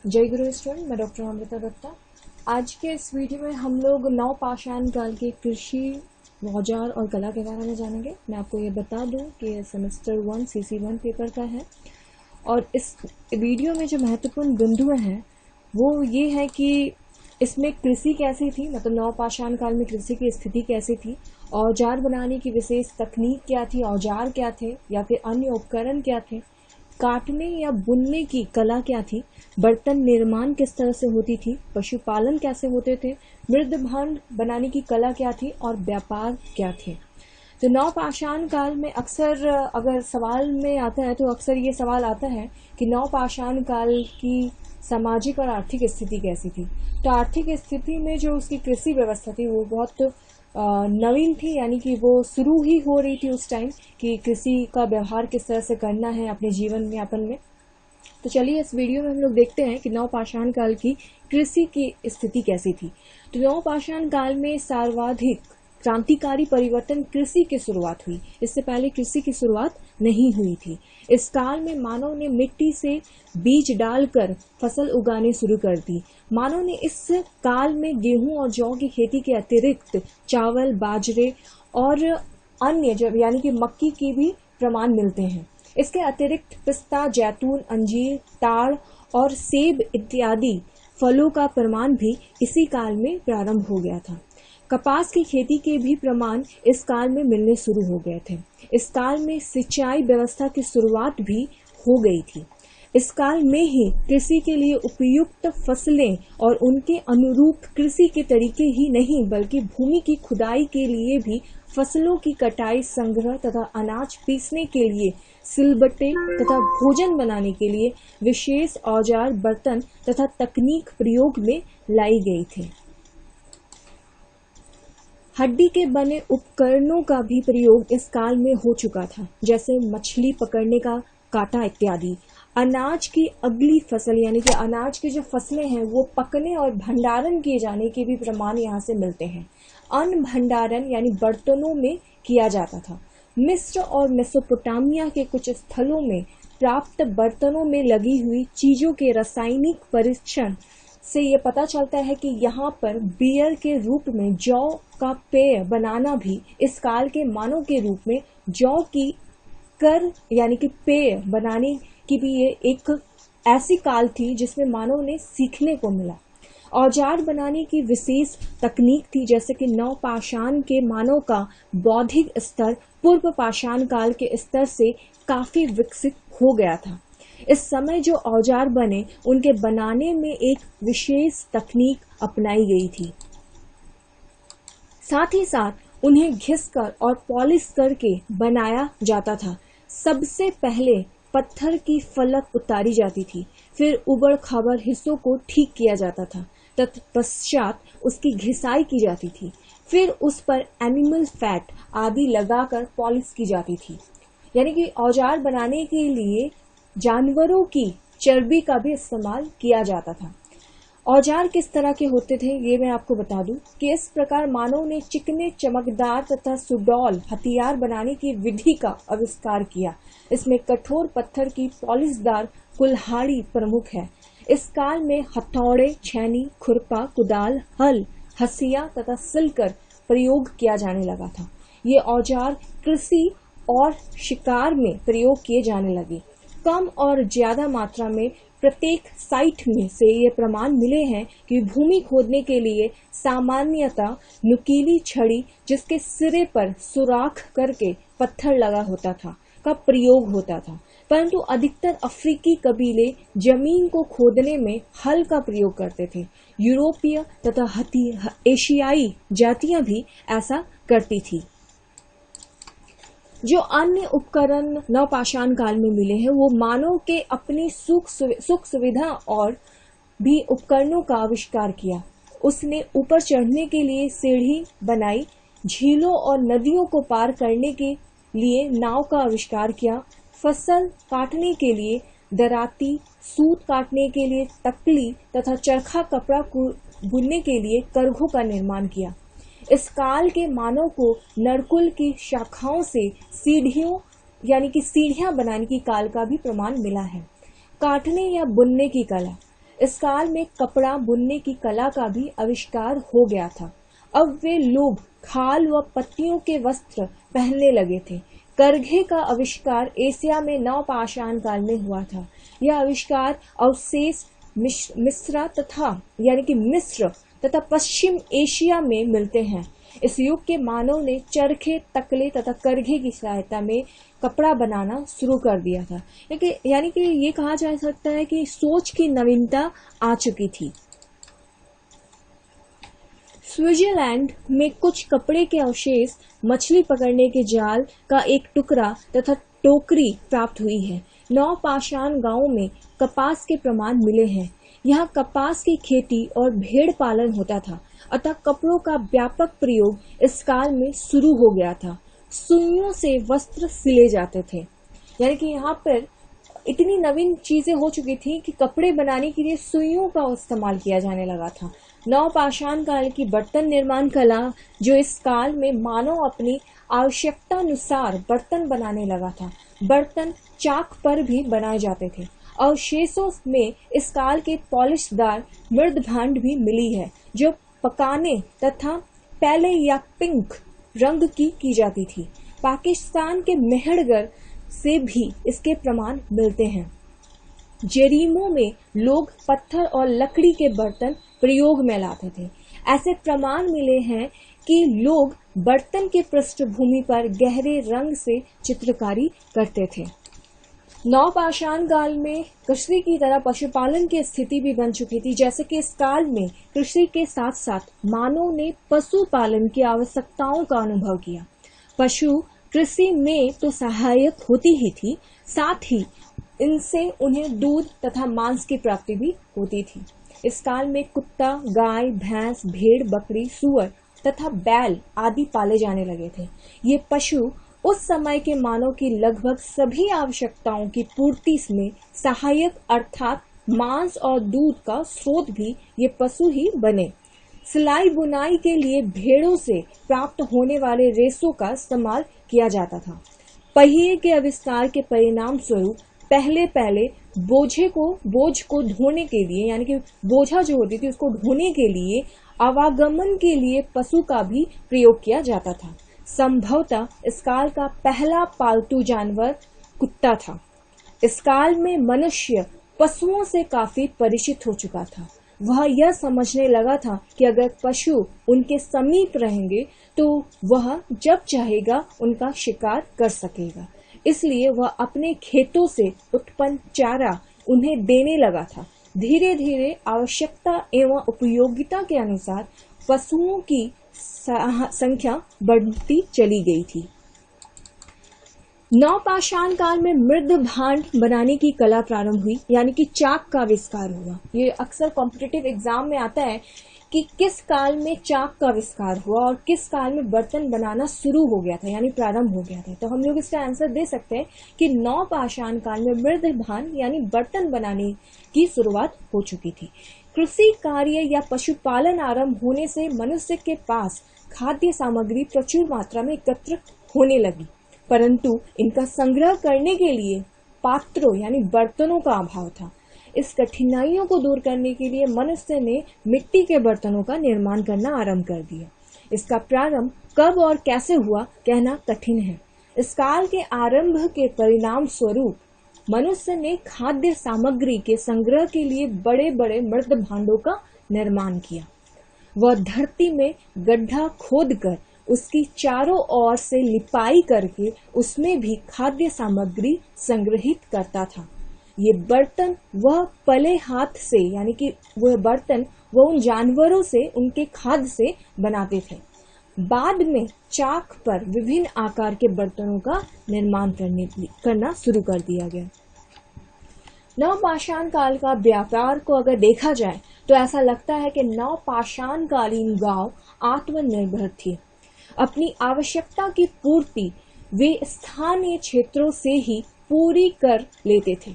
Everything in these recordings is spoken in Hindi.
जय गुरु स्टूडेंट, मैं डॉक्टर अमृता दत्ता। आज के इस वीडियो में हम लोग नवपाषाण काल के कृषि औजार और कला के बारे में जानेंगे। मैं आपको ये बता दूं कि ये सेमेस्टर 1 CC1 पेपर का है और इस वीडियो में जो महत्वपूर्ण बिंदु हैं वो ये है कि इसमें कृषि कैसी थी, मतलब नवपाषाण काल में कृषि की स्थिति कैसी थी, औजार बनाने की विशेष तकनीक क्या थी, औजार क्या थे या फिर अन्य उपकरण क्या थे, काटने या बुनने की कला क्या थी, बर्तन निर्माण किस तरह से होती थी, पशुपालन कैसे होते थे, मृद भांड बनाने की कला क्या थी और व्यापार क्या थे। तो नवपाषाण काल में अक्सर अगर सवाल में आता है तो अक्सर ये सवाल आता है कि नवपाषाण काल की सामाजिक और आर्थिक स्थिति कैसी थी। तो आर्थिक स्थिति में जो उसकी कृषि व्यवस्था थी वो बहुत नवीन थी, यानी कि वो शुरू ही हो रही थी उस टाइम कि कृषि का व्यवहार किस तरह से करना है अपने जीवन यापन में। तो चलिए इस वीडियो में हम लोग देखते हैं कि नवपाषाण काल की कृषि की स्थिति कैसी थी। तो नवपाषाण काल में सर्वाधिक क्रांतिकारी परिवर्तन कृषि की शुरुआत हुई। इससे पहले कृषि की शुरुआत नहीं हुई थी। इस काल में मानव ने मिट्टी से बीज डालकर फसल उगाने शुरू कर दी। मानव ने इस काल में गेहूं और जौ की खेती के अतिरिक्त चावल, बाजरे और अन्य यानी कि मक्की की भी प्रमाण मिलते हैं। इसके अतिरिक्त पिस्ता, जैतून, अंजीर, ताड़ और सेब इत्यादि फलों का प्रमाण भी इसी काल में प्रारंभ हो गया था। कपास की खेती के भी प्रमाण इस काल में मिलने शुरू हो गए थे। इस काल में सिंचाई व्यवस्था की शुरुआत भी हो गई थी। इस काल में ही कृषि के लिए उपयुक्त फसलें और उनके अनुरूप कृषि के तरीके ही नहीं बल्कि भूमि की खुदाई के लिए भी फसलों की कटाई, संग्रह तथा अनाज पीसने के लिए सिलबट्टे तथा भोजन बनाने के लिए विशेष औजार, बर्तन तथा तकनीक प्रयोग में लाई गई थी। हड्डी के बने उपकरणों का भी प्रयोग इस काल में हो चुका था, जैसे मछली पकड़ने का कांटा इत्यादि। अनाज की अगली फसल यानी कि अनाज की जो फसलें हैं वो पकने और भंडारण किए जाने के भी प्रमाण यहाँ से मिलते हैं। अन्न भंडारण यानी बर्तनों में किया जाता था। मिस्र और मेसोपोटामिया के कुछ स्थलों में प्राप्त बर्तनों में लगी हुई चीजों के रासायनिक परीक्षण से ये पता चलता है कि यहाँ पर बियर के रूप में जौ का पेय बनाना भी इस काल के मानव के रूप में जौ की कर यानी कि पेय बनाने की भी ये एक ऐसी काल थी जिसमें मानव ने सीखने को मिला। औजार बनाने की विशेष तकनीक थी, जैसे कि नवपाषाण के मानव का बौद्धिक स्तर पूर्व पाषाण काल के स्तर से काफी विकसित हो गया था। इस समय जो औजार बने उनके बनाने में एक विशेष तकनीक अपनाई गई थी। साथ ही साथ उन्हें घिसकर और पॉलिश करके बनाया जाता था। सबसे पहले पत्थर की फलक उतारी जाती थी, फिर उबड़ खाबड़ हिस्सों को ठीक किया जाता था, तत्पश्चात उसकी घिसाई की जाती थी, फिर उस पर एनिमल फैट आदि लगाकर पॉलिश की जाती थी। यानी कि औजार बनाने के लिए जानवरों की चर्बी का भी इस्तेमाल किया जाता था। औजार किस तरह के होते थे ये मैं आपको बता दूं कि इस प्रकार मानव ने चिकने, चमकदार तथा सुडौल हथियार बनाने की विधि का आविष्कार किया। इसमें कठोर पत्थर की पॉलिशदार कुल्हाड़ी प्रमुख है। इस काल में हथौड़े, छेनी, खुरपा, कुदाल, हल, हसिया तथा सिलकर प्रयोग किया जाने लगा था। ये औजार कृषि और शिकार में प्रयोग किए जाने लगे। कम और ज्यादा मात्रा में प्रत्येक साइट में से ये प्रमाण मिले हैं कि भूमि खोदने के लिए सामान्यतः नुकीली छड़ी जिसके सिरे पर सुराख करके पत्थर लगा होता था का प्रयोग होता था, परंतु अधिकतर अफ्रीकी कबीले जमीन को खोदने में हल का प्रयोग करते थे। यूरोपीय तथा एशियाई जातियां भी ऐसा करती थी। जो अन्य उपकरण नवपाषाण काल में मिले हैं वो मानव के अपनी सुख सुविधा और भी उपकरणों का आविष्कार किया। उसने ऊपर चढ़ने के लिए सीढ़ी बनाई, झीलों और नदियों को पार करने के लिए नाव का आविष्कार किया, फसल काटने के लिए दराती, सूत काटने के लिए तकली तथा चरखा कपड़ा को बुनने के लिए करघों का निर्माण किया। इस काल के मानव को नरकुल की शाखाओं से सीढ़ियों यानी कि सीढ़ियां बनाने की काल का भी प्रमाण मिला है। काटने या बुनने की कला। इस काल में कपड़ा बुनने की कला का भी आविष्कार हो गया था। अब वे लोग खाल व पत्तियों के वस्त्र पहनने लगे थे। करघे का आविष्कार एशिया में नवपाषाण काल में हुआ था। यह आविष्कार अवशेष मिस्र तथा पश्चिम एशिया में मिलते हैं। इस युग के मानव ने चरखे, तकले तथा करघे की सहायता में कपड़ा बनाना शुरू कर दिया था। यानी कि ये कहा जा सकता है कि सोच की नवीनता आ चुकी थी। स्विट्जरलैंड में कुछ कपड़े के अवशेष, मछली पकड़ने के जाल का एक टुकड़ा तथा टोकरी प्राप्त हुई है। नवपाषाण गांवों में कपास के प्रमाण मिले हैं। यहाँ कपास की खेती और भेड़ पालन होता था, अतः कपड़ों का व्यापक प्रयोग इस काल में शुरू हो गया था। सुइयों से वस्त्र सिले जाते थे। यानी कि यहाँ पर इतनी नवीन चीजें हो चुकी थी कि कपड़े बनाने के लिए सुइयों का इस्तेमाल किया जाने लगा था। नवपाषाण काल की बर्तन निर्माण कला, जो इस काल में मानव अपनी आवश्यकता अनुसार बर्तन बनाने लगा था। बर्तन चाक पर भी बनाए जाते थे। अवशेषों में इस काल के पॉलिशदार मृद भांड भी मिली है, जो पकाने तथा पहले या पिंक रंग की जाती थी। पाकिस्तान के मेहरगढ़ से भी इसके प्रमाण मिलते हैं। जेरीमो में लोग पत्थर और लकड़ी के बर्तन प्रयोग में लाते थे। ऐसे प्रमाण मिले हैं कि लोग बर्तन के पृष्ठभूमि पर गहरे रंग से चित्रकारी करते थे। नवपाषाण काल में कृषि की तरह पशुपालन की स्थिति भी बन चुकी थी। जैसे कि इस काल में कृषि के साथ साथ मानव ने पशुपालन की आवश्यकताओं का अनुभव किया। पशु कृषि में तो सहायक होती ही थी, साथ ही इनसे उन्हें दूध तथा मांस की प्राप्ति भी होती थी। इस काल में कुत्ता, गाय, भैंस, भेड़, बकरी, सूअर तथा बैल आदि पाले जाने लगे थे। ये पशु उस समय के मानव की लगभग सभी आवश्यकताओं की पूर्ति में सहायक अर्थात मांस और दूध का स्रोत भी ये पशु ही बने। सिलाई बुनाई के लिए भेड़ों से प्राप्त होने वाले रेशों का इस्तेमाल किया जाता था। पहिए के आविष्कार के परिणाम स्वरूप पहले बोझ को ढोने के लिए, यानी कि बोझा जो होती थी उसको ढोने के लिए आवागमन के लिए पशु का भी प्रयोग किया जाता था। संभवतः इस काल का पहला पालतू जानवर कुत्ता था। इस काल में मनुष्य पशुओं से काफी परिचित हो चुका था। वह यह समझने लगा था कि अगर पशु उनके समीप रहेंगे तो वह जब चाहेगा उनका शिकार कर सकेगा। इसलिए वह अपने खेतों से उत्पन्न चारा उन्हें देने लगा था। धीरे धीरे आवश्यकता एवं उपयोगिता के अनुसार पशुओं की संख्या बढ़ती चली गई थी। नवपाषाण काल में मृद भांड बनाने की कला प्रारंभ हुई, यानी कि चाक का आविष्कार हुआ। ये अक्सर कॉम्पिटिटिव एग्जाम में आता है कि किस काल में चाक का आविष्कार हुआ और किस काल में बर्तन बनाना शुरू हो गया था, यानी प्रारंभ हो गया था। तो हम लोग इसका आंसर दे सकते हैं कि नवपाषाण काल में मृद भांड यानी बर्तन बनाने की शुरुआत हो चुकी थी। कृषि कार्य या पशुपालन आरंभ होने से मनुष्य के पास खाद्य सामग्री प्रचुर मात्रा में एकत्र होने लगी, परंतु इनका संग्रह करने के लिए पात्रों यानी बर्तनों का अभाव था। इस कठिनाइयों को दूर करने के लिए मनुष्य ने मिट्टी के बर्तनों का निर्माण करना आरंभ कर दिया। इसका प्रारंभ कब और कैसे हुआ कहना कठिन है। इस काल के आरंभ के परिणाम स्वरूप मनुष्य ने खाद्य सामग्री के संग्रह के लिए बड़े बड़े मृद भांडों का निर्माण किया। वह धरती में गड्ढा खोदकर उसकी चारों ओर से लिपाई करके उसमें भी खाद्य सामग्री संग्रहित करता था। ये बर्तन वह पले हाथ से, यानी कि वह बर्तन वह उन जानवरों से उनके खाद से बनाते थे। बाद में चाक पर विभिन्न आकार के बर्तनों का निर्माण करना शुरू कर दिया गया। नवपाषाण काल का व्यापार को अगर देखा जाए तो ऐसा लगता है कि नवपाषाण कालीन गांव आत्मनिर्भर थे। अपनी आवश्यकता की पूर्ति वे स्थानीय क्षेत्रों से ही पूरी कर लेते थे,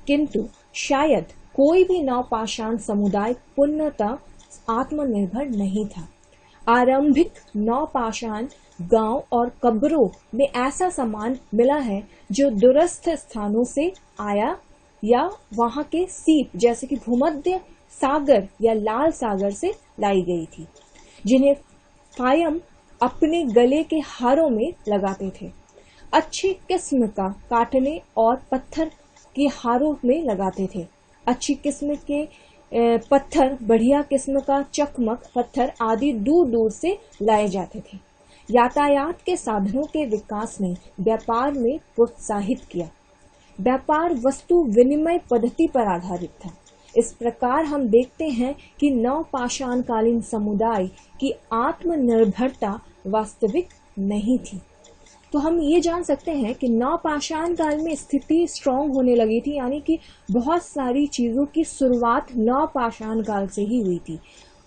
किंतु शायद कोई भी नवपाषाण समुदाय पूर्णतः आत्मनिर्भर नहीं था। आरंभिक नवपाषाण गांव और कब्रों में ऐसा सामान मिला है जो दूरस्थ स्थानों से आया या वहां के सीप जैसे कि भूमध्य सागर या लाल सागर से लाई गई थी, जिन्हें फायम अपने गले के हारों में लगाते थे। अच्छी किस्म का काटने और पत्थर के हारों में लगाते थे। अच्छी किस्म के पत्थर, बढ़िया किस्म का चकमक पत्थर आदि दूर दूर से लाए जाते थे। यातायात के साधनों के विकास ने व्यापार में प्रोत्साहित किया। व्यापार वस्तु विनिमय पद्धति पर आधारित था। इस प्रकार हम देखते हैं कि नवपाषाणकालीन समुदाय की आत्मनिर्भरता वास्तविक नहीं थी। तो हम ये जान सकते हैं कि नवपाषाण काल में स्थिति स्ट्रांग होने लगी थी, यानी कि बहुत सारी चीजों की शुरुआत नवपाषाण काल से ही हुई थी,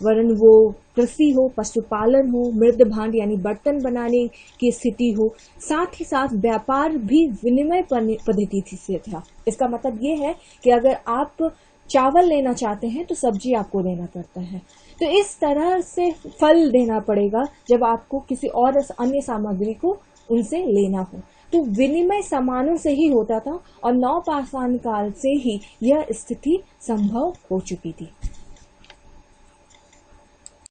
वरन वो कृषि हो, पशुपालन हो, मृद भांड यानी बर्तन बनाने की स्थिति हो, साथ ही साथ व्यापार भी विनिमय पद्धति से था। इसका मतलब ये है कि अगर आप चावल लेना चाहते हैं तो सब्जी आपको देना पड़ता है, तो इस तरह से फल देना पड़ेगा जब आपको किसी और अन्य सामग्री को उनसे लेना हो। तो विनिमय सामानों से ही होता था और नवपाषाण काल से ही यह स्थिति संभव हो चुकी थी।